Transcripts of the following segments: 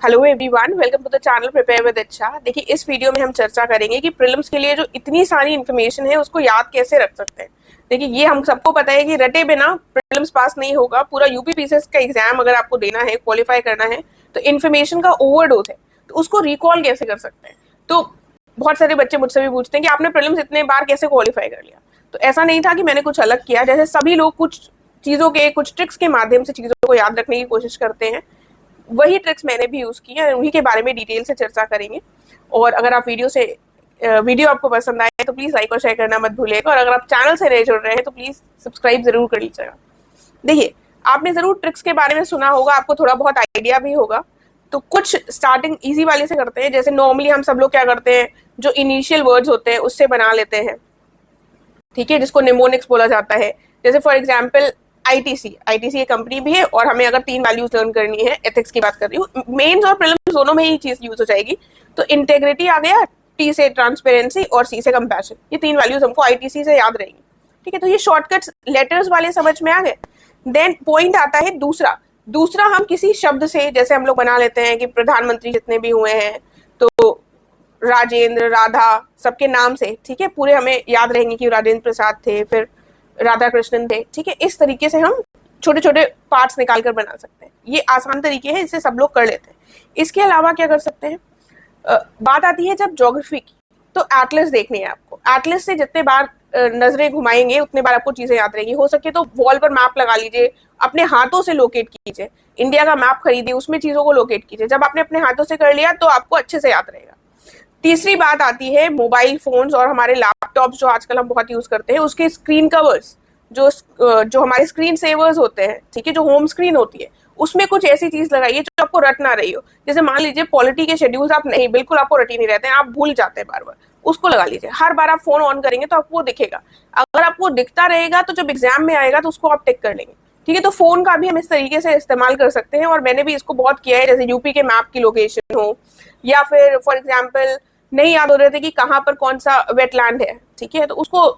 Hello everyone, welcome to the channel prepare with अच्छा। देखिए, इस वीडियो में हम चर्चा करेंगे कि प्रीलिम्स के लिए जो इतनी सारी इन्फॉर्मेशन है उसको याद कैसे रख सकते हैं। देखिए, ये हम सबको पता है कि रटे बिना प्रीलिम्स पास नहीं होगा। पूरा यूपी पीसीएस का एग्जाम अगर आपको देना है, क्वालिफाई करना है, तो इन्फॉर्मेशन का ओवरडोज है, तो उसको रिकॉल कैसे कर सकते हैं। तो बहुत सारे बच्चे मुझसे भी पूछते हैं कि आपने प्रीलिम्स इतने बार कैसे क्वालिफाई कर लिया। तो ऐसा नहीं था कि मैंने कुछ अलग किया, जैसे सभी लोग कुछ चीज़ों के कुछ ट्रिक्स के माध्यम से चीज़ों को याद रखने की कोशिश करते हैं, वही ट्रिक्स मैंने भी यूज़ की है, उन्हीं के बारे में डिटेल से चर्चा करेंगे। और अगर आप वीडियो आपको पसंद आए तो प्लीज़ लाइक और शेयर करना मत भूलिएगा, और अगर आप चैनल से नए जुड़ रहे हैं तो प्लीज़ सब्सक्राइब जरूर कर लीजिएगा। देखिए, आपने ज़रूर ट्रिक्स के बारे में सुना होगा, आपको थोड़ा बहुत आइडिया भी होगा। तो कुछ स्टार्टिंग ईजी वाले से करते हैं। जैसे नॉर्मली हम सब लोग क्या करते हैं, जो इनिशियल वर्ड्स होते हैं उससे बना लेते हैं, ठीक है, जिसको निमोनिक्स बोला जाता है। जैसे फॉर एग्जाम्पल आईटीसी एक कंपनी भी है, और हमें अगर 3 वैल्यूज लर्न करनी है, एथिक्स की बात कर रही हूँ, मेंस और प्रीलिम्स दोनों में ही चीज यूज हो जाएगी। तो इंटेग्रिटी आ गया, टी से ट्रांसपेरेंसी और सी से कंपैशन, ये 3 वैल्यूज हमको आईटीसी से याद रहेंगी। ठीक है, तो ये शॉर्टकट्स लेटर्स वाले समझ में आ गए। देन पॉइंट आता है दूसरा हम किसी शब्द से, जैसे हम लोग बना लेते हैं कि प्रधानमंत्री जितने भी हुए हैं, तो राजेंद्र, राधा, सबके नाम से, ठीक है, पूरे हमें याद रहेंगे कि राजेंद्र प्रसाद थे, फिर राधा कृष्णन थे। ठीक है, इस तरीके से हम छोटे छोटे पार्ट्स निकाल कर बना सकते हैं। ये आसान तरीके हैं, इससे सब लोग कर लेते हैं। इसके अलावा क्या कर सकते हैं, बात आती है जब ज्योग्राफी की, तो एटलस देखनी है आपको। एटलस से जितने बार नजरें घुमाएंगे उतने बार आपको चीजें याद रहेंगी। हो सके तो वॉल पर मैप लगा लीजिए, अपने हाथों से लोकेट कीजिए, इंडिया का मैप खरीदिए, उसमें चीजों को लोकेट कीजिए। जब आपने अपने हाथों से कर लिया तो आपको अच्छे से याद रहेगा। तीसरी बात आती है मोबाइल फोन्स और हमारे लैपटॉप्स जो आजकल हम बहुत यूज करते हैं, उसके स्क्रीन कवर्स, जो हमारे स्क्रीन सेवर्स होते हैं, ठीक है, जो होम स्क्रीन होती है, उसमें कुछ ऐसी चीज लगाइए जो आपको रट ना रही हो। जैसे मान लीजिए पॉलिटी के शेड्यूल्स आप नहीं, बिल्कुल आपको रट ही नहीं रहते हैं, आप भूल जाते हैं बार बार, उसको लगा लीजिए। हर बार आप फोन ऑन करेंगे तो आपको दिखेगा। अगर आपको दिखता रहेगा तो जब एग्जाम में आएगा तो उसको आप टिक कर लेंगे। ठीक है, तो फोन का भी हम इस तरीके से इस्तेमाल कर सकते हैं, और मैंने भी इसको बहुत किया है। जैसे यूपी के मैप की लोकेशन हो, या फिर फॉर एग्जाम्पल नहीं याद हो रहे थे कि कहाँ पर कौन सा वेटलैंड है, ठीक है, तो उसको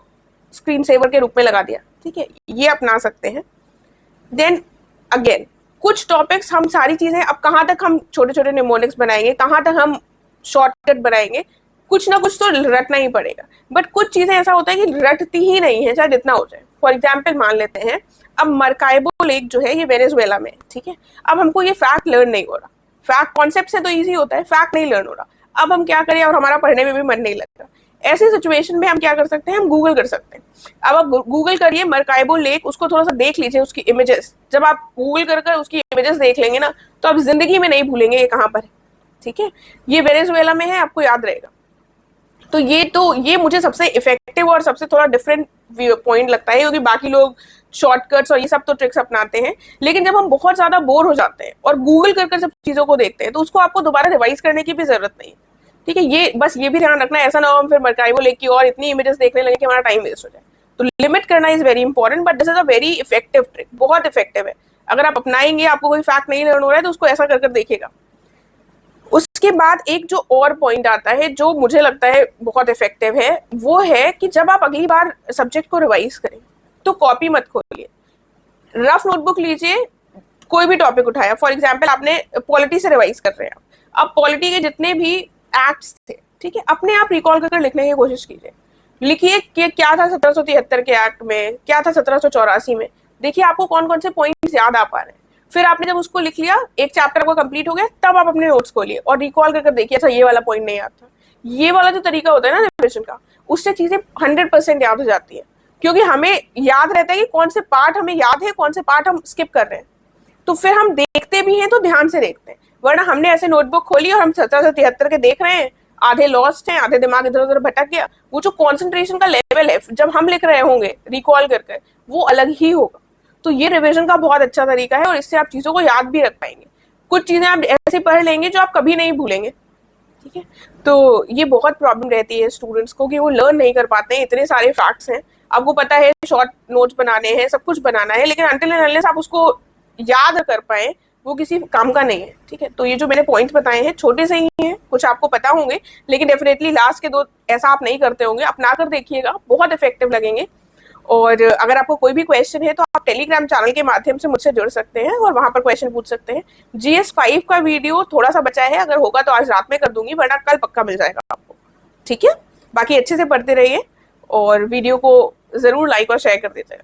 स्क्रीन सेवर के रूप में लगा दिया। ठीक है, ये अपना सकते हैं। देन अगेन कुछ टॉपिक्स, हम सारी चीजें, अब कहाँ तक हम छोटे छोटे निमोनिक्स बनाएंगे, कहाँ तक हम शॉर्टकट बनाएंगे, कुछ ना कुछ तो रटना ही पड़ेगा। बट कुछ चीजें ऐसा होता है कि रटती ही नहीं है, चाहे जितना हो जाए। फॉर एग्जाम्पल मान लेते हैं, अब मरकाइबो लेक जो है ये वेनेजुएला में है, ठीक है। अब हमको ये फैक्ट लर्न नहीं हो रहा, फैक्ट कॉन्सेप्ट से तो ईजी होता है, फैक्ट नहीं लर्न हो रहा। अब हम क्या करें, और हमारा पढ़ने में भी मन नहीं लगता। ऐसी सिचुएशन में हम क्या कर सकते हैं, हम गूगल कर सकते हैं। अब आप गूगल करिए मरकाइबो लेक, उसको थोड़ा सा देख लीजिए, उसकी इमेजेस। जब आप गूगल कर उसकी इमेजेस देख लेंगे ना, तो आप जिंदगी में नहीं भूलेंगे ये कहाँ पर है। ठीक है, ये वेनेजुएला में है, आपको याद रहेगा। तो ये मुझे सबसे इफेक्टिव और सबसे थोड़ा डिफरेंट पॉइंट लगता है, क्योंकि बाकी लोग शॉर्टकट्स और ये सब तो ट्रिक्स अपनाते हैं, लेकिन जब हम बहुत ज्यादा बोर हो जाते हैं और गूगल कर सब चीजों को देखते हैं, तो उसको आपको दोबारा रिवाइज करने की भी जरूरत नहीं है। ठीक है, ये बस ये भी ध्यान रखना, ऐसा ना हो हम फिर मरकाइबो लेक की और इतनी इमेजेस देखने लगे कि हमारा टाइम वेस्ट हो जाए। तो लिमिट करना is very important, but this is a very effective trick, बहुत इफेक्टिव है। अगर आप अपनाएंगे, आपको कोई फैक्ट नहीं लर्न हो रहा है, तो उसको ऐसा कर देखिएगा। उसके बाद एक जो और पॉइंट आता है जो मुझे लगता है बहुत इफेक्टिव है, वो है कि जब आप अगली बार सब्जेक्ट को रिवाइज करें तो कॉपी मत खोलिए, रफ नोटबुक लीजिए। कोई भी टॉपिक उठाया, फॉर एग्जाम्पल आपने पॉलिटी से रिवाइज कर रहे हैं, अब पॉलिटी के जितने भी एक्ट्स थे, ठीक है, अपने आप रिकॉल कर लिखने की कोशिश कीजिए। लिखिए कि क्या था 1773 के एक्ट में, क्या था 1784 में। देखिए आपको कौन कौन से पॉइंट्स याद आ पा रहे हैं। फिर आपने जब उसको लिख लिया, एक चैप्टर आपका कंप्लीट हो गया, तब आप अपने नोट्स खोलिए और रिकॉल कर देखिए, अच्छा ये वाला पॉइंट नहीं याद था। ये वाला जो तरीका होता है ना रिविजन का, उससे चीजें 100% याद हो जाती है, क्योंकि हमें याद रहता है कि कौन से पार्ट हमें याद है, कौन से पार्ट हम स्किप कर रहे हैं। तो फिर हम देखते भी हैं तो ध्यान से देखते हैं, वरना हमने ऐसे नोटबुक खोली और हम 1773 के देख रहे हैं, आधे लॉस्ट हैं, आधे दिमाग इधर उधर भटक गया। वो जो कॉन्सेंट्रेशन का लेवल है जब हम लिख रहे होंगे रिकॉल करके, वो अलग ही होगा। तो ये रिवीजन का बहुत अच्छा तरीका है, और इससे आप चीजों को याद भी रख पाएंगे। कुछ चीजें आप ऐसे पढ़ लेंगे जो आप कभी नहीं भूलेंगे। ठीक है, तो ये बहुत प्रॉब्लम रहती है स्टूडेंट्स को कि वो लर्न नहीं कर पाते हैं। इतने सारे फैक्ट्स हैं, आपको पता है शॉर्ट नोट्स बनाने हैं, सब कुछ बनाना है, लेकिन अनटिल एंड अनलेस आप उसको याद कर पाए, वो किसी काम का नहीं है। ठीक है, तो ये जो मैंने पॉइंट्स बताए हैं छोटे से ही हैं, कुछ आपको पता होंगे, लेकिन डेफिनेटली लास्ट के 2 ऐसा आप नहीं करते होंगे, अपना कर देखिएगा, बहुत इफेक्टिव लगेंगे। और अगर आपको कोई भी क्वेश्चन है तो आप टेलीग्राम चैनल के माध्यम से मुझसे जुड़ सकते हैं और वहां पर क्वेश्चन पूछ सकते हैं। GS5 का वीडियो थोड़ा सा बचा है, अगर होगा तो आज रात में कर दूंगी, वरना कल पक्का मिल जाएगा आपको। ठीक है, बाकी अच्छे से पढ़ते रहिए और वीडियो को जरूर लाइक और शेयर कर दीजिएगा।